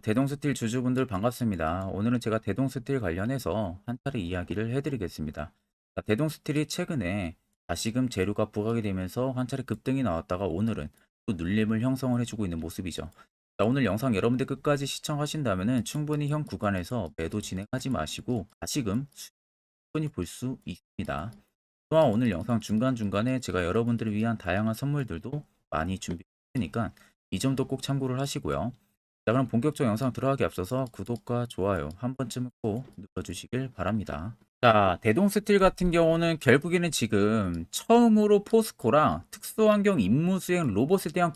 대동스틸 주주분들 반갑습니다. 오늘은 제가 대동스틸 관련해서 한 차례 이야기를 해드리겠습니다. 대동스틸이 최근에 다시금 재료가 부각이 되면서 한 차례 급등이 나왔다가 오늘은 또 눌림을 형성을 해주고 있는 모습이죠. 오늘 영상 여러분들 끝까지 시청하신다면 충분히 현 구간에서 매도 진행하지 마시고 다시금 충분히 볼 수 있습니다. 또한 오늘 영상 중간중간에 제가 여러분들을 위한 다양한 선물들도 많이 준비했으니까 이 점도 꼭 참고를 하시고요. 자, 그럼 본격적 영상 들어가기 앞서서 구독과 좋아요 한 번쯤은 꼭 눌러주시길 바랍니다. 자, 대동스틸 같은 경우는 결국에는 지금 처음으로 포스코랑 특수환경 임무수행 로봇에 대한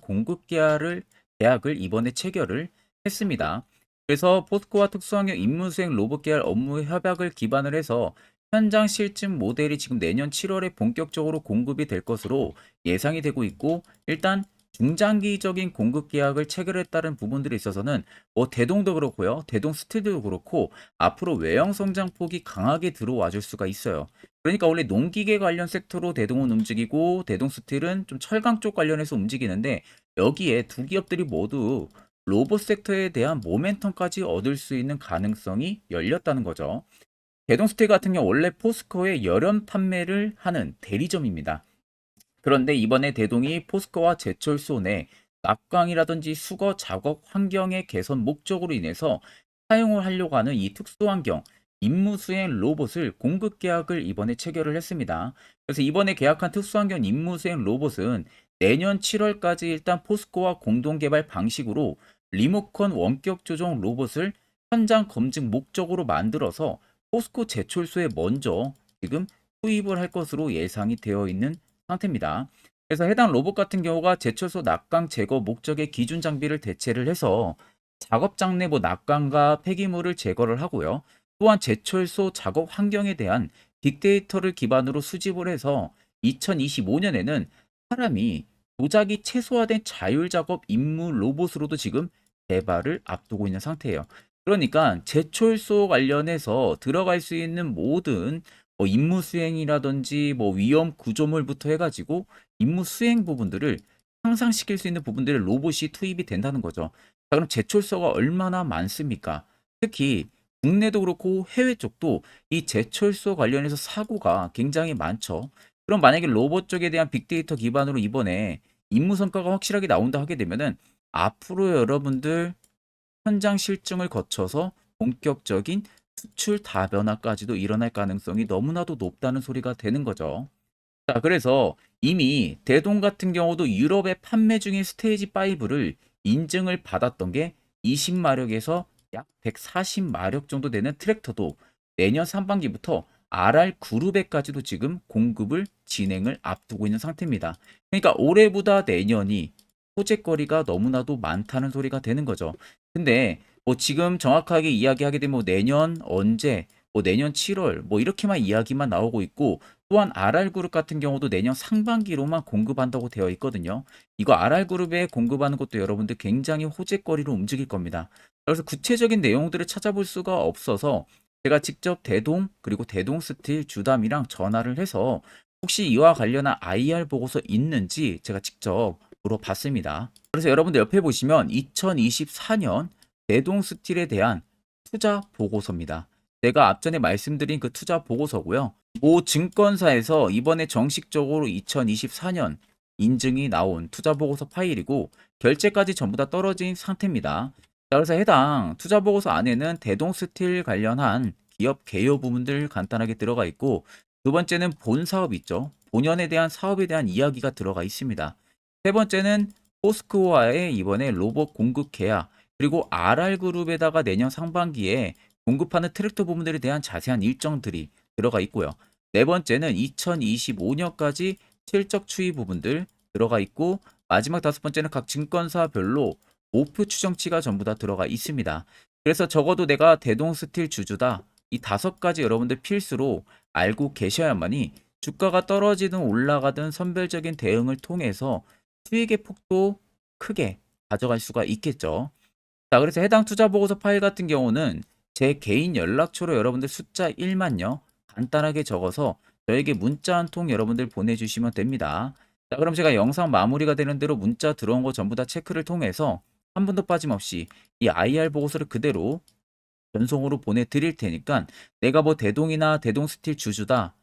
계약을 이번에 체결을 했습니다. 그래서 포스코와 특수환경 임무수행 로봇 계열 업무 협약을 기반을 해서 현장 실증 모델이 지금 내년 7월에 본격적으로 공급이 될 것으로 예상이 되고 있고, 일단 중장기적인 공급 계약을 체결했다는 부분들에 있어서는 대동도 그렇고요. 대동 스틸도 그렇고 앞으로 외형 성장폭이 강하게 들어와 줄 수가 있어요. 그러니까 원래 농기계 관련 섹터로 대동은 움직이고 대동 스틸은 좀 철강 쪽 관련해서 움직이는데, 여기에 두 기업들이 모두 로봇 섹터에 대한 모멘텀까지 얻을 수 있는 가능성이 열렸다는 거죠. 대동 스틸 같은 경우 원래 포스코의 열연 판매를 하는 대리점입니다. 그런데 이번에 대동이 포스코와 제철소 내 낙광이라든지 수거 작업 환경의 개선 목적으로 인해서 사용을 하려고 하는 이 특수환경 임무 수행 로봇을 공급 계약을 이번에 체결을 했습니다. 그래서 이번에 계약한 특수환경 임무 수행 로봇은 내년 7월까지 일단 포스코와 공동 개발 방식으로 리모컨 원격 조정 로봇을 현장 검증 목적으로 만들어서 포스코 제철소에 먼저 지금 투입을 할 것으로 예상이 되어 있는 상태입니다. 그래서 해당 로봇 같은 경우가 제철소 낙광 제거 목적의 기준 장비를 대체를 해서 작업장 내 낙광과 폐기물을 제거를 하고요. 또한 제철소 작업 환경에 대한 빅데이터를 기반으로 수집을 해서 2025년에는 사람이 조작이 최소화된 자율 작업 임무 로봇으로도 지금 개발을 앞두고 있는 상태예요. 그러니까 제철소 관련해서 들어갈 수 있는 모든 임무 수행이라든지 위험 구조물부터 해가지고 임무 수행 부분들을 향상시킬 수 있는 부분들의 로봇이 투입이 된다는 거죠. 자, 그럼 제철소가 얼마나 많습니까? 특히 국내도 그렇고 해외 쪽도 이 제철소 관련해서 사고가 굉장히 많죠. 그럼 만약에 로봇 쪽에 대한 빅데이터 기반으로 이번에 임무 성과가 확실하게 나온다 하게 되면은 앞으로 여러분들 현장 실증을 거쳐서 본격적인 수출 다변화까지도 일어날 가능성이 너무나도 높다는 소리가 되는 거죠. 자, 그래서 이미 대동 같은 경우도 유럽에 판매 중인 스테이지 5를 인증을 받았던 게 20마력에서 약 140마력 정도 되는 트랙터도 내년 상반기부터 RR 그룹에까지도 지금 공급을 진행을 앞두고 있는 상태입니다. 그러니까 올해보다 내년이 호재거리가 너무나도 많다는 소리가 되는 거죠. 근데 지금 정확하게 이야기하게 되면 내년 언제, 내년 7월 이렇게만 이야기만 나오고 있고, 또한 RR그룹 같은 경우도 내년 상반기로만 공급한다고 되어 있거든요. 이거 RR그룹에 공급하는 것도 여러분들 굉장히 호재거리로 움직일 겁니다. 그래서 구체적인 내용들을 찾아볼 수가 없어서 제가 직접 대동 그리고 대동스틸 주담이랑 전화를 해서 혹시 이와 관련한 IR 보고서 있는지 제가 직접 물어봤습니다. 그래서 여러분들 옆에 보시면 2024년 대동스틸에 대한 투자 보고서입니다. 제가 앞전에 말씀드린 그 투자 보고서고요. 모 증권사에서 이번에 정식적으로 2024년 인증이 나온 투자 보고서 파일이고, 결제까지 전부 다 떨어진 상태입니다. 자, 그래서 해당 투자 보고서 안에는 대동스틸 관련한 기업 개요 부분들 간단하게 들어가 있고, 두 번째는 본 사업 있죠. 본연에 대한 사업에 대한 이야기가 들어가 있습니다. 세 번째는 포스코와의 이번에 로봇 공급 계약, 그리고 RR그룹에다가 내년 상반기에 공급하는 트랙터 부분들에 대한 자세한 일정들이 들어가 있고요. 네 번째는 2025년까지 실적 추이 부분들 들어가 있고, 마지막 다섯 번째는 각 증권사별로 목표 추정치가 전부 다 들어가 있습니다. 그래서 적어도 내가 대동스틸 주주다, 이 다섯 가지 여러분들 필수로 알고 계셔야만이 주가가 떨어지든 올라가든 선별적인 대응을 통해서 수익의 폭도 크게 가져갈 수가 있겠죠. 자, 그래서 해당 투자 보고서 파일 같은 경우는 제 개인 연락처로 여러분들 숫자 1만요. 간단하게 적어서 저에게 문자 한 통 여러분들 보내주시면 됩니다. 자, 그럼 제가 영상 마무리가 되는 대로 문자 들어온 거 전부 다 체크를 통해서 한 번도 빠짐없이 이 IR 보고서를 그대로 전송으로 보내드릴 테니까 내가 뭐 대동이나 대동 스틸 주주다.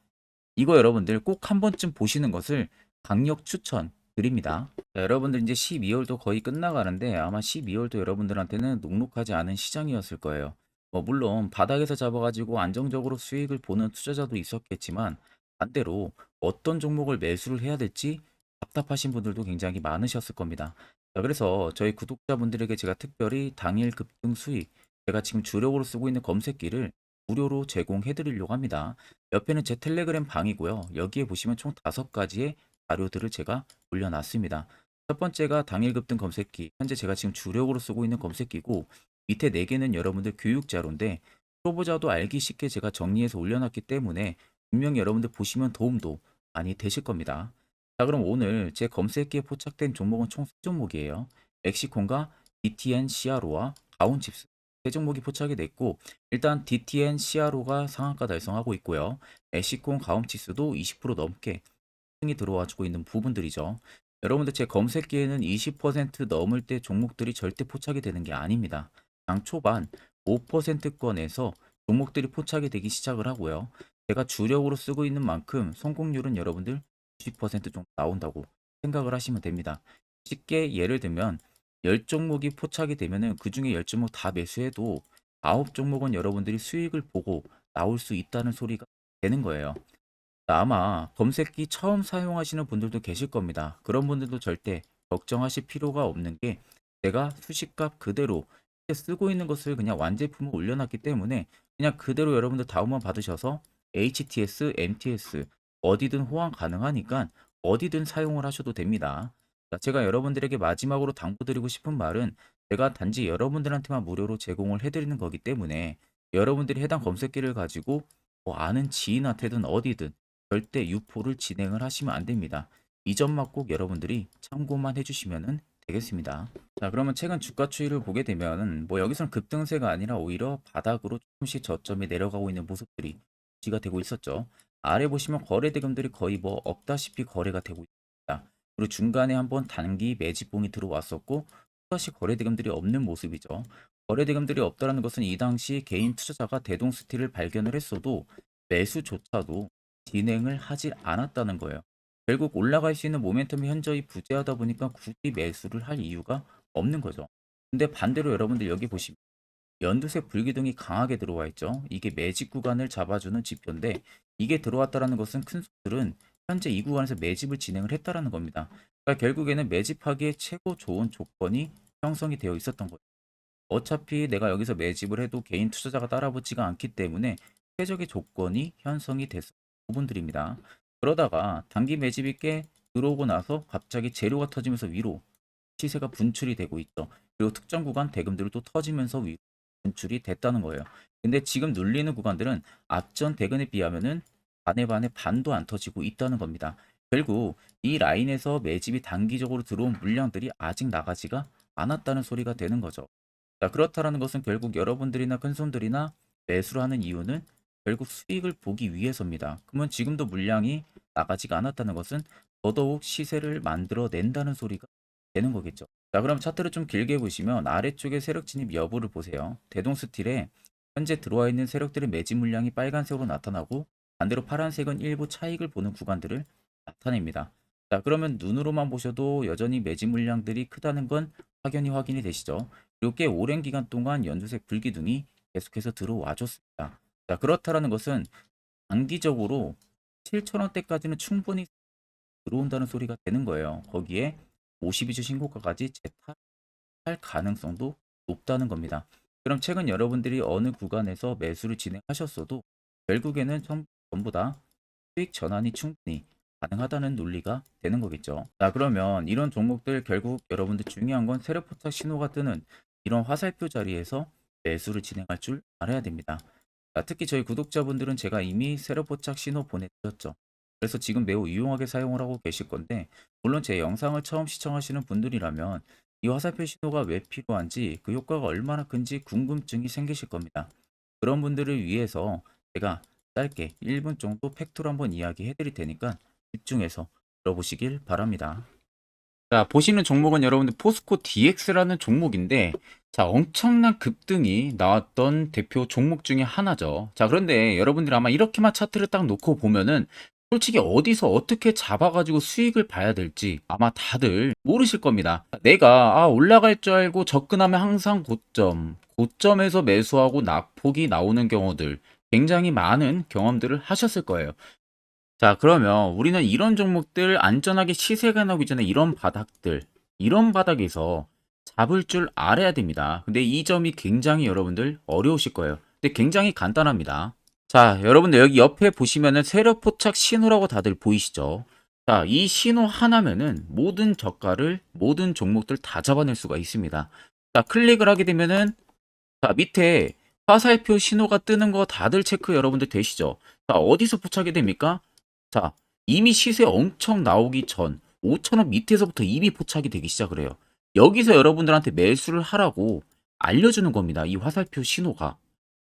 이거 여러분들 꼭 한 번쯤 보시는 것을 강력 추천드립니다. 자, 여러분들 이제 12월도 거의 끝나가는데 아마 12월도 여러분들한테는 녹록하지 않은 시장이었을 거예요. 뭐 물론 바닥에서 잡아가지고 안정적으로 수익을 보는 투자자도 있었겠지만 반대로 어떤 종목을 매수를 해야 될지 답답하신 분들도 굉장히 많으셨을 겁니다. 자, 그래서 저희 구독자분들에게 제가 특별히 당일 급등 수익, 제가 지금 주력으로 쓰고 있는 검색기를 무료로 제공해 드리려고 합니다. 옆에는 제 텔레그램 방이고요. 여기에 보시면 총 5가지의 자료들을 제가 올려놨습니다. 첫 번째가 당일 급등 검색기. 현재 제가 지금 주력으로 쓰고 있는 검색기고 밑에 4개는 여러분들 교육 자료인데 초보자도 알기 쉽게 제가 정리해서 올려놨기 때문에 분명히 여러분들 보시면 도움도 많이 되실 겁니다. 자, 그럼 오늘 제 검색기에 포착된 종목은 총 3종목이에요. 멕시콘과 DTN CRO와 가온칩스. 세 종목이 포착이 됐고 일단 DTN CRO가 상한가 달성하고 있고요. 멕시콘 가온칩스도 20% 넘게 이 들어와주고 있는 부분들이죠. 여러분들 제 검색기에는 20% 넘을 때 종목들이 절대 포착이 되는 게 아닙니다. 장 초반 5%권에서 종목들이 포착이 되기 시작을 하고요. 제가 주력으로 쓰고 있는 만큼 성공률은 여러분들 90% 정도 나온다고 생각을 하시면 됩니다. 쉽게 예를 들면 10종목이 포착이 되면은 그 중에 10종목 다 매수해도 9종목은 여러분들이 수익을 보고 나올 수 있다는 소리가 되는 거예요. 아마 검색기 처음 사용하시는 분들도 계실 겁니다. 그런 분들도 절대 걱정하실 필요가 없는 게 내가 수식값 그대로 쓰고 있는 것을 그냥 완제품을 올려놨기 때문에 그냥 그대로 여러분들 다운만 받으셔서 HTS, MTS 어디든 호환 가능하니까 어디든 사용을 하셔도 됩니다. 자, 제가 여러분들에게 마지막으로 당부드리고 싶은 말은 제가 단지 여러분들한테만 무료로 제공을 해드리는 거기 때문에 여러분들이 해당 검색기를 가지고 뭐 아는 지인한테든 어디든 절대 유포를 진행을 하시면 안 됩니다. 이 점만 꼭 여러분들이 참고만 해주시면 되겠습니다. 자, 그러면 최근 주가 추이를 보게 되면 뭐 여기서는 급등세가 아니라 오히려 바닥으로 조금씩 저점이 내려가고 있는 모습들이 지가 되고 있었죠. 아래 보시면 거래 대금들이 거의 뭐 없다시피 거래가 되고 있습니다. 그리고 중간에 한번 단기 매집봉이 들어왔었고 또다시 거래 대금들이 없는 모습이죠. 거래 대금들이 없다라는 것은 이 당시 개인 투자자가 대동 스틸을 발견을 했어도 매수조차도 진행을 하지 않았다는 거예요. 결국 올라갈 수 있는 모멘텀이 현저히 부재하다 보니까 굳이 매수를 할 이유가 없는 거죠. 근데 반대로 여러분들 여기 보시면 연두색 불기둥이 강하게 들어와 있죠. 이게 매집 구간을 잡아주는 지표인데 이게 들어왔다라는 것은 큰 손들은 현재 이 구간에서 매집을 진행을 했다라는 겁니다. 그러니까 결국에는 매집하기에 최고 좋은 조건이 형성이 되어 있었던 거예요. 어차피 내가 여기서 매집을 해도 개인 투자자가 따라붙지가 않기 때문에 최적의 조건이 형성이 됐을 부분들입니다. 그러다가 단기 매집이 꽤 들어오고 나서 갑자기 재료가 터지면서 위로 시세가 분출이 되고 있죠. 그리고 특정 구간 대금들이 또 터지면서 위로 분출이 됐다는 거예요. 근데 지금 눌리는 구간들은 앞전 대금에 비하면은 반에 반도 안 터지고 있다는 겁니다. 결국 이 라인에서 매집이 단기적으로 들어온 물량들이 아직 나가지가 않았다는 소리가 되는 거죠. 자, 그렇다라는 것은 결국 여러분들이나 큰손들이나 매수를 하는 이유는 결국 수익을 보기 위해서입니다. 그러면 지금도 물량이 나가지가 않았다는 것은 더더욱 시세를 만들어낸다는 소리가 되는 거겠죠. 자, 그럼 차트를 좀 길게 보시면 아래쪽에 세력 진입 여부를 보세요. 대동 스틸에 현재 들어와 있는 세력들의 매집 물량이 빨간색으로 나타나고 반대로 파란색은 일부 차익을 보는 구간들을 나타냅니다. 자, 그러면 눈으로만 보셔도 여전히 매집 물량들이 크다는 건 확연히 확인이 되시죠. 그리고 꽤 오랜 기간 동안 연두색 불기둥이 계속해서 들어와 줬습니다. 자, 그렇다라는 것은 단기적으로 7,000원대까지는 충분히 들어온다는 소리가 되는 거예요. 거기에 52주 신고가까지 재탈할 가능성도 높다는 겁니다. 그럼 최근 여러분들이 어느 구간에서 매수를 진행하셨어도 결국에는 전부 다 수익 전환이 충분히 가능하다는 논리가 되는 거겠죠. 자, 그러면 이런 종목들 결국 여러분들 중요한 건 세력 포착 신호가 뜨는 이런 화살표 자리에서 매수를 진행할 줄 알아야 됩니다. 자, 특히 저희 구독자분들은 제가 이미 세력 포착 신호 보내드렸죠. 그래서 지금 매우 유용하게 사용을 하고 계실 건데 물론 제 영상을 처음 시청하시는 분들이라면 이 화살표 신호가 왜 필요한지 그 효과가 얼마나 큰지 궁금증이 생기실 겁니다. 그런 분들을 위해서 제가 짧게 1분 정도 팩트로 한번 이야기해 드릴 테니까 집중해서 들어보시길 바랍니다. 자, 보시는 종목은 여러분들 포스코 DX라는 종목인데, 자, 엄청난 급등이 나왔던 대표 종목 중에 하나죠. 자, 그런데 여러분들 아마 이렇게만 차트를 딱 놓고 보면은 솔직히 어디서 어떻게 잡아가지고 수익을 봐야 될지 아마 다들 모르실 겁니다. 내가 올라갈 줄 알고 접근하면 항상 고점에서 매수하고 낙폭이 나오는 경우들 굉장히 많은 경험들을 하셨을 거예요. 자, 그러면 우리는 이런 종목들 안전하게 시세가 나오기 전에 이런 바닥에서 잡을 줄 알아야 됩니다. 근데 이 점이 굉장히 여러분들 어려우실 거예요. 근데 굉장히 간단합니다. 자, 여러분들 여기 옆에 보시면은 세력 포착 신호라고 다들 보이시죠? 자, 이 신호 하나면은 모든 저가를, 모든 종목들 다 잡아낼 수가 있습니다. 자, 클릭을 하게 되면은 자, 밑에 화살표 신호가 뜨는 거 다들 체크 여러분들 되시죠? 자, 어디서 포착이 됩니까? 자, 이미 시세 엄청 나오기 전 5,000원 밑에서부터 이미 포착이 되기 시작을 해요. 여기서 여러분들한테 매수를 하라고 알려주는 겁니다. 이 화살표 신호가.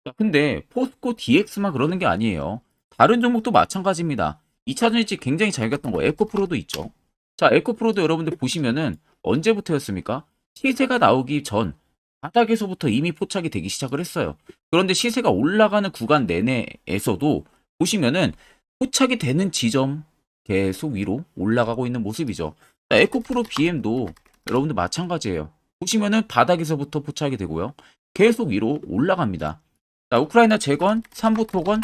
자, 근데 포스코 DX만 그러는 게 아니에요. 다른 종목도 마찬가지입니다. 2차 전지 굉장히 잘 갔던 거 에코프로도 있죠. 자, 에코프로도 여러분들 보시면은 언제부터였습니까? 시세가 나오기 전 바닥에서부터 이미 포착이 되기 시작을 했어요. 그런데 시세가 올라가는 구간 내내에서도 보시면은 포착이 되는 지점 계속 위로 올라가고 있는 모습이죠. 자, 에코프로 BM도 여러분들 마찬가지예요. 보시면은 바닥에서부터 포착이 되고요. 계속 위로 올라갑니다. 자, 우크라이나 재건, 삼부 토건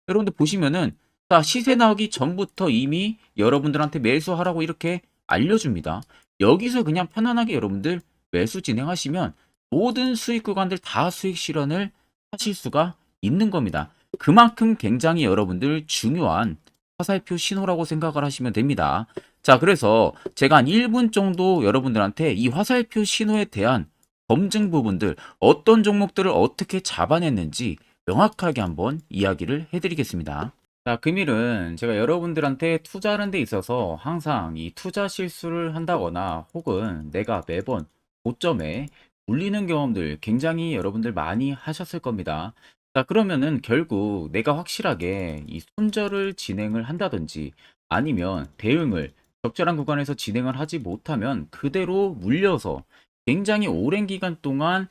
여러분들 보시면은 자, 시세 나오기 전부터 이미 여러분들한테 매수하라고 이렇게 알려줍니다. 여기서 그냥 편안하게 여러분들 매수 진행하시면 모든 수익 구간들 다 수익 실현을 하실 수가 있는 겁니다. 그만큼 굉장히 여러분들 중요한 화살표 신호라고 생각을 하시면 됩니다. 자, 그래서 제가 한 1분 정도 여러분들한테 이 화살표 신호에 대한 검증 부분들, 어떤 종목들을 어떻게 잡아냈는지 명확하게 한번 이야기를 해드리겠습니다. 자, 금일은 제가 여러분들한테 투자하는 데 있어서 항상 이 투자 실수를 한다거나 혹은 내가 매번 고점에 물리는 경험들 굉장히 여러분들 많이 하셨을 겁니다. 자, 그러면은 결국 내가 확실하게 이 손절을 진행을 한다든지 아니면 대응을 적절한 구간에서 진행을 하지 못하면 그대로 물려서 굉장히 오랜 기간 동안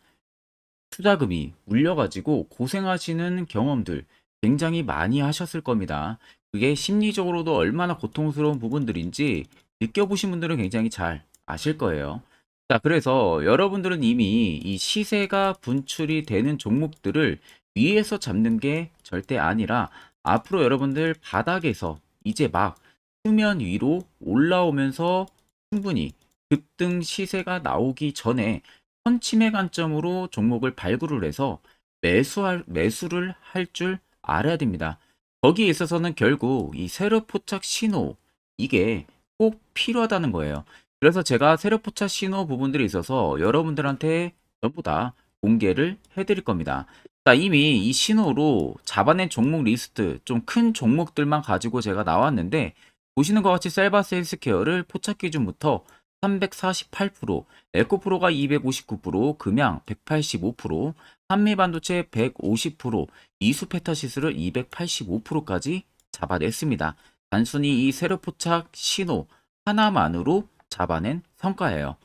투자금이 물려가지고 고생하시는 경험들 굉장히 많이 하셨을 겁니다. 그게 심리적으로도 얼마나 고통스러운 부분들인지 느껴보신 분들은 굉장히 잘 아실 거예요. 자, 그래서 여러분들은 이미 이 시세가 분출이 되는 종목들을 위에서 잡는 게 절대 아니라 앞으로 여러분들 바닥에서 이제 막 수면 위로 올라오면서 충분히 급등 시세가 나오기 전에 선침해 관점으로 종목을 발굴을 해서 매수를 할 줄 알아야 됩니다. 거기에 있어서는 결국 이 세력 포착 신호 이게 꼭 필요하다는 거예요. 그래서 제가 세력 포착 신호 부분들이 있어서 여러분들한테 전부 다 공개를 해드릴 겁니다. 자, 이미 이 신호로 잡아낸 종목 리스트 좀 큰 종목들만 가지고 제가 나왔는데 보시는 것 같이 셀바스 헬스케어를 포착 기준부터 348%, 에코프로가 259%, 금양 185%, 한미반도체 150%, 이수페타시스를 285%까지 잡아냈습니다. 단순히 이 세력포착 신호 하나만으로 잡아낸 성과예요.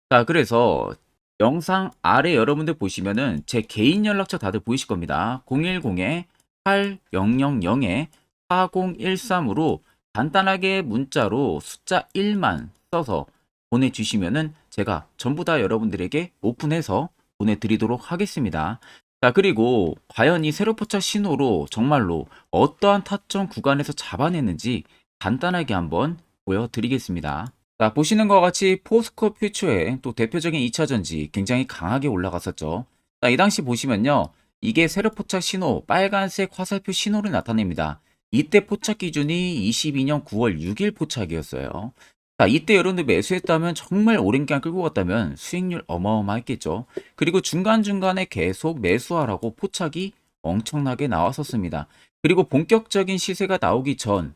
자, 그래서 영상 아래 여러분들 보시면은 제 개인 연락처 다들 보이실 겁니다. 010-8013-4013으로 간단하게 문자로 숫자 1만 써서 보내주시면은 제가 전부 다 여러분들에게 오픈해서 보내드리도록 하겠습니다. 자, 그리고 과연 이 세로포착 신호로 정말로 어떠한 타점 구간에서 잡아냈는지 간단하게 한번 보여드리겠습니다. 자, 보시는 것과 같이 포스코 퓨처의 또 대표적인 2차 전지 굉장히 강하게 올라갔었죠. 자, 이 당시 보시면요. 이게 세로포착 신호, 빨간색 화살표 신호를 나타냅니다. 이때 포착 기준이 22년 9월 6일 포착이었어요. 자, 이때 여러분들 매수했다면 정말 오랜 기간 끌고 갔다면 수익률 어마어마했겠죠. 그리고 중간중간에 계속 매수하라고 포착이 엄청나게 나왔었습니다. 그리고 본격적인 시세가 나오기 전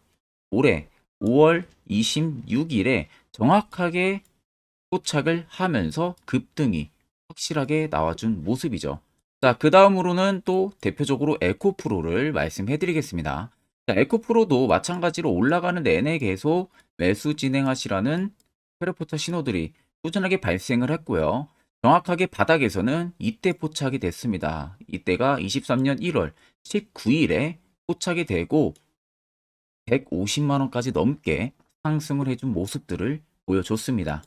올해 5월 26일에 정확하게 포착을 하면서 급등이 확실하게 나와준 모습이죠. 자, 그 다음으로는 또 대표적으로 에코프로를 말씀해 드리겠습니다. 자, 에코프로도 마찬가지로 올라가는 내내 계속 매수 진행하시라는 회로포차 신호들이 꾸준하게 발생을 했고요. 정확하게 바닥에서는 이때 포착이 됐습니다. 이때가 23년 1월 19일에 포착이 되고 150만 원까지 넘게 상승을 해준 모습들을 보여줬습니다.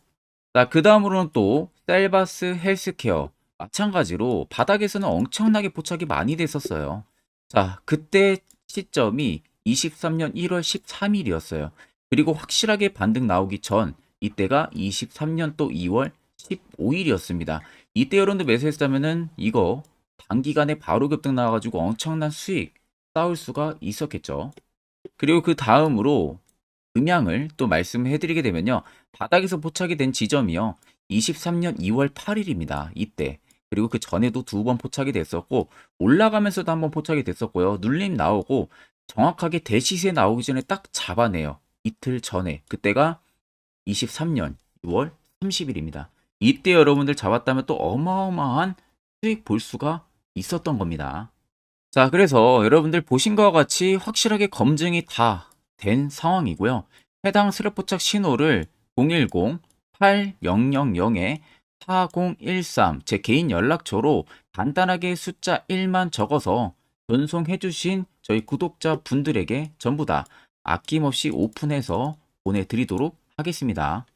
자, 그 다음으로는 또 셀바스 헬스케어 마찬가지로 바닥에서는 엄청나게 포착이 많이 됐었어요. 자, 그때 시점이 23년 1월 13일이었어요. 그리고 확실하게 반등 나오기 전 이때가 23년 또 2월 15일이었습니다. 이때 여러분들 매수했다면은 이거 단기간에 바로 급등 나와가지고 엄청난 수익 쌓을 수가 있었겠죠. 그리고 그 다음으로 음향을 또 말씀해 드리게 되면요. 바닥에서 포착이 된 지점이요. 23년 2월 8일입니다. 이때. 그리고 그 전에도 두 번 포착이 됐었고 올라가면서도 한번 포착이 됐었고요. 눌림 나오고 정확하게 대시세 나오기 전에 딱 잡아내요. 이틀 전에. 그때가 23년 6월 30일입니다. 이때 여러분들 잡았다면 또 어마어마한 수익 볼 수가 있었던 겁니다. 자, 그래서 여러분들 보신 것과 같이 확실하게 검증이 다 된 상황이고요. 해당 스랩포착 신호를 010-8000-4013 제 개인 연락처로 간단하게 숫자 1만 적어서 전송해 주신 저희 구독자 분들에게 전부 다 아낌없이 오픈해서 보내드리도록 하겠습니다.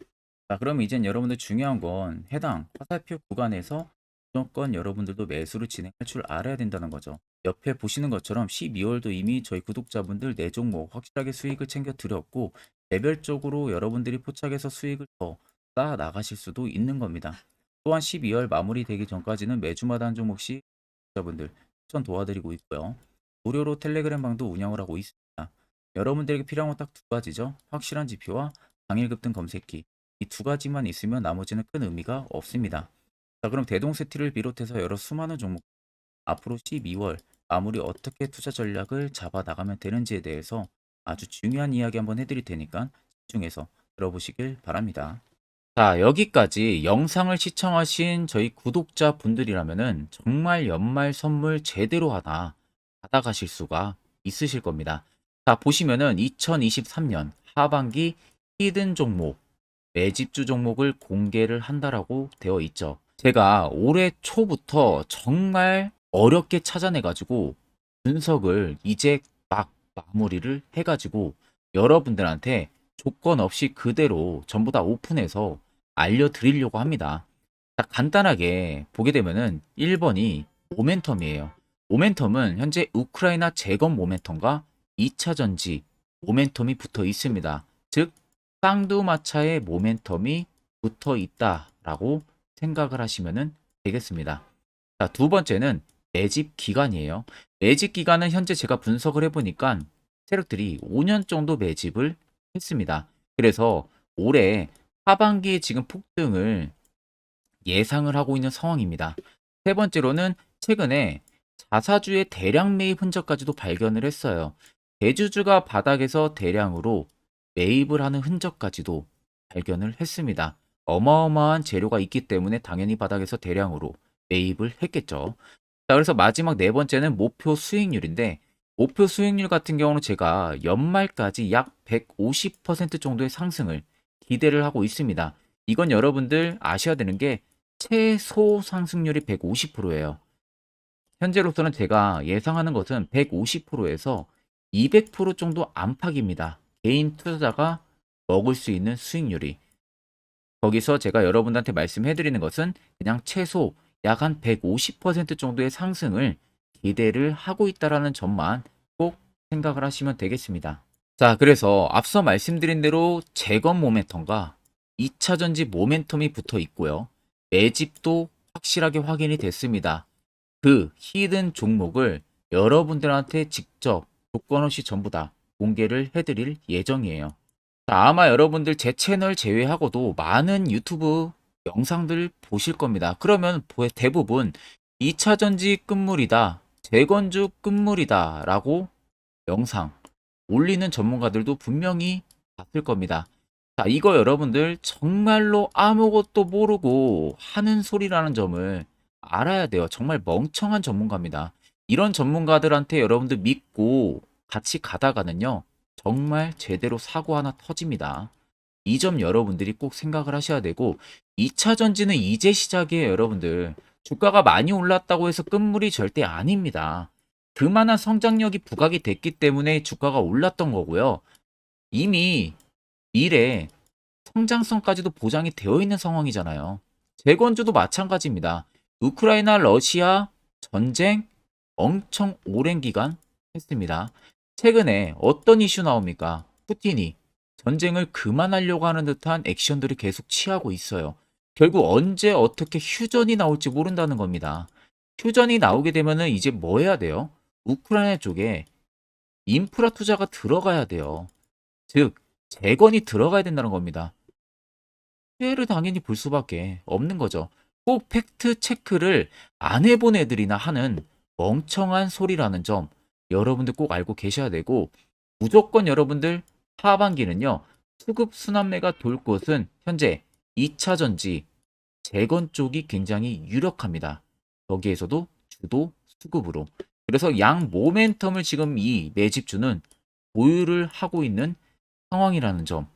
자, 그럼 이젠 여러분들 중요한 건 해당 화살표 구간에서 무조건 여러분들도 매수를 진행할 줄 알아야 된다는 거죠. 옆에 보시는 것처럼 12월도 이미 저희 구독자분들 4종목 확실하게 수익을 챙겨 드렸고 개별적으로 여러분들이 포착해서 수익을 더 쌓아 나가실 수도 있는 겁니다. 또한 12월 마무리되기 전까지는 매주마다 한 종목씩 구독자분들 추천 도와드리고 있고요. 무료로 텔레그램 방도 운영을 하고 있습니다. 여러분들에게 필요한 건 딱 두 가지죠. 확실한 지표와 당일 급등 검색기. 이 두 가지만 있으면 나머지는 큰 의미가 없습니다. 자, 그럼 대동스틸을 비롯해서 여러 수많은 종목 앞으로 12월 마무리 어떻게 투자 전략을 잡아 나가면 되는지에 대해서 아주 중요한 이야기 한번 해드릴 테니까 집중해서 들어보시길 바랍니다. 자, 여기까지 영상을 시청하신 저희 구독자 분들이라면은 정말 연말 선물 제대로 하나 받아가실 수가 있으실 겁니다. 자, 보시면은 2023년 하반기 히든 종목, 매집주 종목을 공개를 한다라고 되어 있죠. 제가 올해 초부터 정말 어렵게 찾아내가지고 분석을 이제 막 마무리를 해가지고 여러분들한테 조건 없이 그대로 전부 다 오픈해서 알려드리려고 합니다. 자, 간단하게 보게 되면은 1번이 모멘텀이에요. 모멘텀은 현재 우크라이나 재건 모멘텀과 2차 전지 모멘텀이 붙어 있습니다. 즉 쌍두마차의 모멘텀이 붙어 있다라고 생각을 하시면 되겠습니다. 자, 두 번째는 매집 기간이에요. 매집 기간은 현재 제가 분석을 해보니까 세력들이 5년 정도 매집을 했습니다. 그래서 올해 하반기에 지금 폭등을 예상을 하고 있는 상황입니다. 세 번째로는 최근에 자사주의 대량 매입 흔적까지도 발견을 했어요. 대주주가 바닥에서 대량으로 매입을 하는 흔적까지도 발견을 했습니다. 어마어마한 재료가 있기 때문에 당연히 바닥에서 대량으로 매입을 했겠죠. 자, 그래서 마지막 네 번째는 목표 수익률인데 목표 수익률 같은 경우는 제가 연말까지 약 150% 정도의 상승을 기대를 하고 있습니다. 이건 여러분들 아셔야 되는 게 최소 상승률이 150%예요. 현재로서는 제가 예상하는 것은 150%에서 200% 정도 안팎입니다. 개인 투자자가 먹을 수 있는 수익률이. 거기서 제가 여러분들한테 말씀해 드리는 것은 그냥 최소 약 한 150% 정도의 상승을 기대를 하고 있다라는 점만 꼭 생각을 하시면 되겠습니다. 자, 그래서 앞서 말씀드린 대로 재건 모멘텀과 2차 전지 모멘텀이 붙어 있고요. 매집도 확실하게 확인이 됐습니다. 그 히든 종목을 여러분들한테 직접 조건 없이 전부 다 공개를 해드릴 예정이에요. 자, 아마 여러분들 제 채널 제외하고도 많은 유튜브 영상들 보실 겁니다. 그러면 대부분 2차 전지 끝물이다, 재건주 끝물이다 라고 영상 올리는 전문가들도 분명히 봤을 겁니다. 자, 이거 여러분들 정말로 아무것도 모르고 하는 소리라는 점을 알아야 돼요. 정말 멍청한 전문가입니다. 이런 전문가들한테 여러분들 믿고 같이 가다가는요, 정말 제대로 사고 하나 터집니다. 이 점 여러분들이 꼭 생각을 하셔야 되고 2차 전지는 이제 시작이에요, 여러분들. 주가가 많이 올랐다고 해서 끝물이 절대 아닙니다. 그만한 성장력이 부각이 됐기 때문에 주가가 올랐던 거고요. 이미 미래 성장성까지도 보장이 되어 있는 상황이잖아요. 재건주도 마찬가지입니다. 우크라이나 러시아 전쟁 엄청 오랜 기간 했습니다. 최근에 어떤 이슈 나옵니까? 푸틴이 전쟁을 그만하려고 하는 듯한 액션들을 계속 취하고 있어요. 결국 언제 어떻게 휴전이 나올지 모른다는 겁니다. 휴전이 나오게 되면은 이제 뭐 해야 돼요? 우크라이나 쪽에 인프라 투자가 들어가야 돼요. 즉, 재건이 들어가야 된다는 겁니다. 피해를 당연히 볼 수밖에 없는 거죠. 꼭 팩트 체크를 안 해본 애들이나 하는 멍청한 소리라는 점 여러분들 꼭 알고 계셔야 되고 무조건 여러분들 하반기는요. 수급 순환매가 돌 곳은 현재 2차 전지, 재건 쪽이 굉장히 유력합니다. 여기에서도 주도 수급으로. 그래서 양 모멘텀을 지금 이 매집주는 보유를 하고 있는 상황이라는 점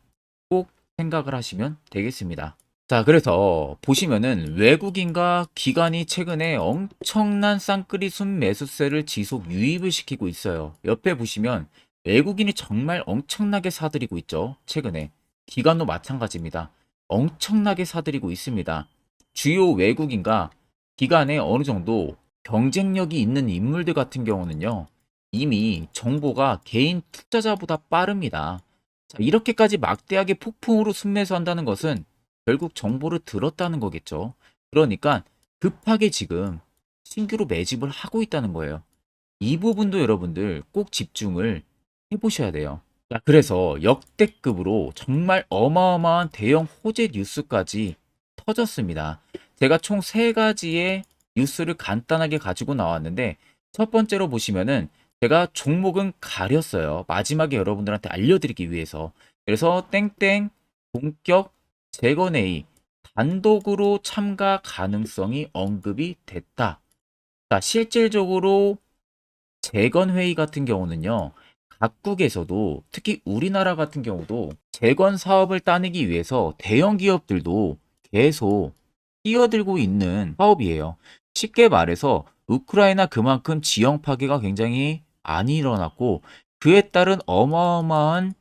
꼭 생각을 하시면 되겠습니다. 자, 그래서 보시면은 외국인과 기관이 최근에 엄청난 쌍끌이 순매수세를 지속 유입을 시키고 있어요. 옆에 보시면 외국인이 정말 엄청나게 사들이고 있죠. 최근에. 기관도 마찬가지입니다. 엄청나게 사들이고 있습니다. 주요 외국인과 기관에 어느 정도 경쟁력이 있는 인물들 같은 경우는요. 이미 정보가 개인 투자자보다 빠릅니다. 자, 이렇게까지 막대하게 폭풍으로 순매수한다는 것은 결국 정보를 들었다는 거겠죠. 그러니까 급하게 지금 신규로 매집을 하고 있다는 거예요. 이 부분도 여러분들 꼭 집중을 해보셔야 돼요. 자, 그래서 역대급으로 정말 어마어마한 대형 호재 뉴스까지 터졌습니다. 제가 총 3가지의 뉴스를 간단하게 가지고 나왔는데 첫 번째로 보시면은 제가 종목은 가렸어요. 마지막에 여러분들한테 알려드리기 위해서. 그래서 땡땡 본격 재건회의 단독으로 참가 가능성이 언급이 됐다. 자, 실질적으로 재건회의 같은 경우는요. 각국에서도 특히 우리나라 같은 경우도 재건 사업을 따내기 위해서 대형 기업들도 계속 뛰어들고 있는 사업이에요. 쉽게 말해서 우크라이나 그만큼 지형 파괴가 굉장히 많이 일어났고 그에 따른 어마어마한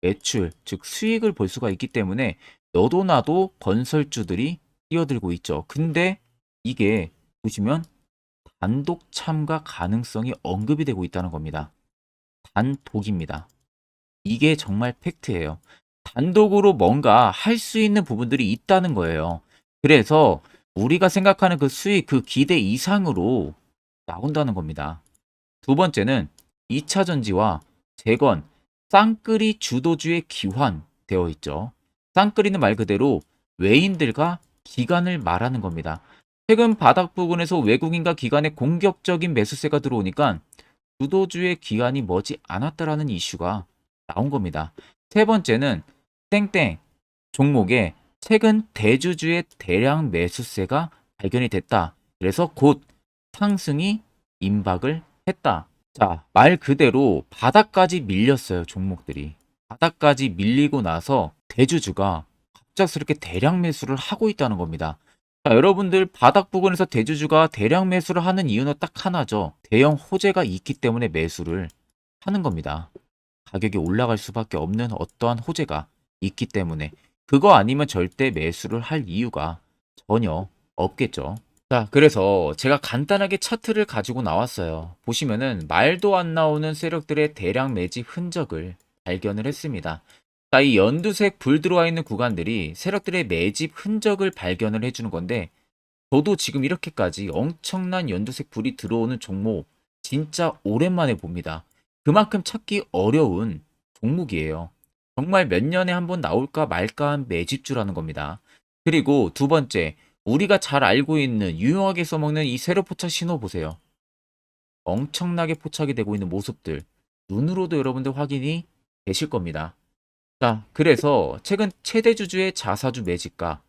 매출, 즉 수익을 볼 수가 있기 때문에 너도 나도 건설주들이 뛰어들고 있죠. 근데 이게 보시면 단독 참가 가능성이 언급이 되고 있다는 겁니다. 단독입니다. 이게 정말 팩트예요. 단독으로 뭔가 할 수 있는 부분들이 있다는 거예요. 그래서 우리가 생각하는 그 수익, 그 기대 이상으로 나온다는 겁니다. 두 번째는 2차 전지와 재건, 쌍끌이 주도주의 기환되어 있죠. 쌍끌이는 말 그대로 외인들과 기관을 말하는 겁니다. 최근 바닥 부근에서 외국인과 기관의 공격적인 매수세가 들어오니까 주도주의 기관이 머지 않았다라는 이슈가 나온 겁니다. 세 번째는 땡땡 종목에 최근 대주주의 대량 매수세가 발견이 됐다. 그래서 곧 상승이 임박을 했다. 자, 말 그대로 바닥까지 밀렸어요, 종목들이. 바닥까지 밀리고 나서 대주주가 갑작스럽게 대량 매수를 하고 있다는 겁니다. 자, 여러분들 바닥 부근에서 대주주가 대량 매수를 하는 이유는 딱 하나죠. 대형 호재가 있기 때문에 매수를 하는 겁니다. 가격이 올라갈 수밖에 없는 어떠한 호재가 있기 때문에 그거 아니면 절대 매수를 할 이유가 전혀 없겠죠. 자, 그래서 제가 간단하게 차트를 가지고 나왔어요. 보시면은 말도 안 나오는 세력들의 대량 매집 흔적을 발견을 했습니다. 자, 이 연두색 불 들어와 있는 구간들이 세력들의 매집 흔적을 발견을 해주는 건데 저도 지금 이렇게까지 엄청난 연두색 불이 들어오는 종목 진짜 오랜만에 봅니다. 그만큼 찾기 어려운 종목이에요. 정말 몇 년에 한 번 나올까 말까 한 매집주라는 겁니다. 그리고 두 번째, 우리가 잘 알고 있는 유용하게 써먹는 이 세로 포착 신호 보세요. 엄청나게 포착이 되고 있는 모습들 눈으로도 여러분들 확인이 되실 겁니다. 자, 그래서 최근 최대 주주의 자사주 매집과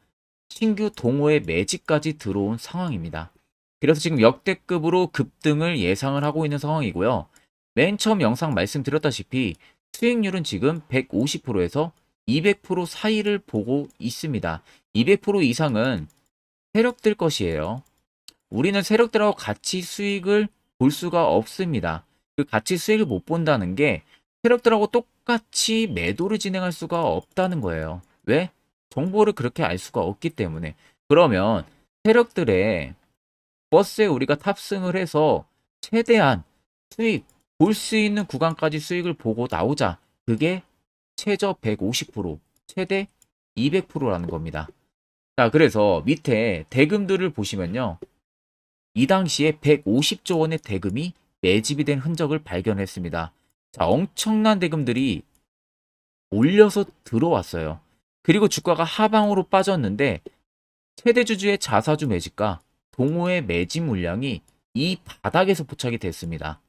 신규 동호회 매집까지 들어온 상황입니다. 그래서 지금 역대급으로 급등을 예상을 하고 있는 상황이고요. 맨 처음 영상 말씀드렸다시피 수익률은 지금 150%에서 200% 사이를 보고 있습니다. 200% 이상은 세력들 것이에요. 우리는 세력들하고 같이 수익을 볼 수가 없습니다. 그 같이 수익을 못 본다는 게 세력들하고 똑같이 매도를 진행할 수가 없다는 거예요. 왜? 정보를 그렇게 알 수가 없기 때문에. 그러면 세력들의 버스에 우리가 탑승을 해서 최대한 수익, 볼 수 있는 구간까지 수익을 보고 나오자. 그게 최저 150%, 최대 200%라는 겁니다. 자, 그래서 밑에 대금들을 보시면요. 이 당시에 150조 원의 대금이 매집이 된 흔적을 발견했습니다. 자, 엄청난 대금들이 몰려서 들어왔어요. 그리고 주가가 하방으로 빠졌는데 최대 주주의 자사주 매집과 동호회 매집 물량이 이 바닥에서 포착이 됐습니다.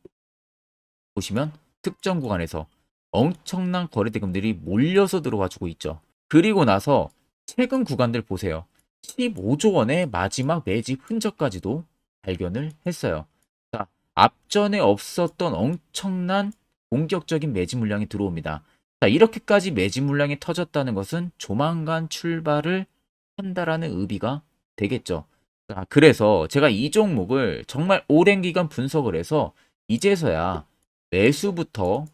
보시면 특정 구간에서 엄청난 거래 대금들이 몰려서 들어와 주고 있죠. 그리고 나서 최근 구간들 보세요. 15조 원의 마지막 매집 흔적까지도 발견을 했어요. 자, 앞전에 없었던 엄청난 공격적인 매집 물량이 들어옵니다. 자, 이렇게까지 매집 물량이 터졌다는 것은 조만간 출발을 한다라는 의미가 되겠죠. 자, 그래서 제가 이 종목을 정말 오랜 기간 분석을 해서 이제서야 매수부터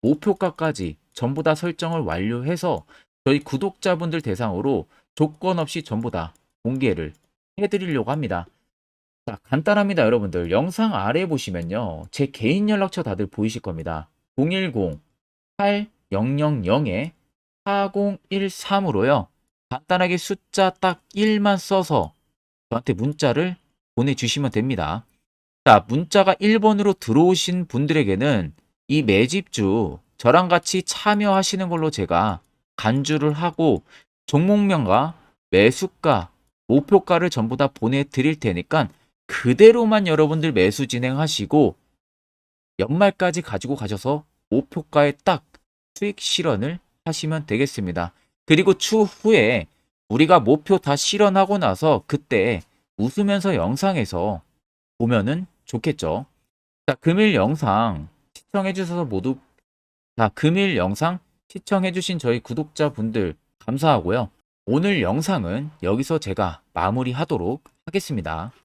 목표가까지 전부 다 설정을 완료해서 저희 구독자분들 대상으로 조건 없이 전부 다 공개를 해드리려고 합니다. 자, 간단합니다, 여러분들. 영상 아래 보시면요. 제 개인 연락처 다들 보이실 겁니다. 010-8013-4013으로요. 간단하게 숫자 딱 1만 써서 저한테 문자를 보내주시면 됩니다. 자, 문자가 1번으로 들어오신 분들에게는 이 매집주 저랑 같이 참여하시는 걸로 제가 간주를 하고 종목명과 매수가, 목표가를 전부 다 보내드릴 테니까 그대로만 여러분들 매수 진행하시고 연말까지 가지고 가셔서 목표가에 딱 수익 실현을 하시면 되겠습니다. 그리고 추후에 우리가 목표 다 실현하고 나서 그때 웃으면서 영상에서 보면은 좋겠죠. 자, 금일 영상 시청해주셔서 모두, 자, 금일 영상 시청해주신 저희 구독자분들 감사하고요. 오늘 영상은 여기서 제가 마무리하도록 하겠습니다.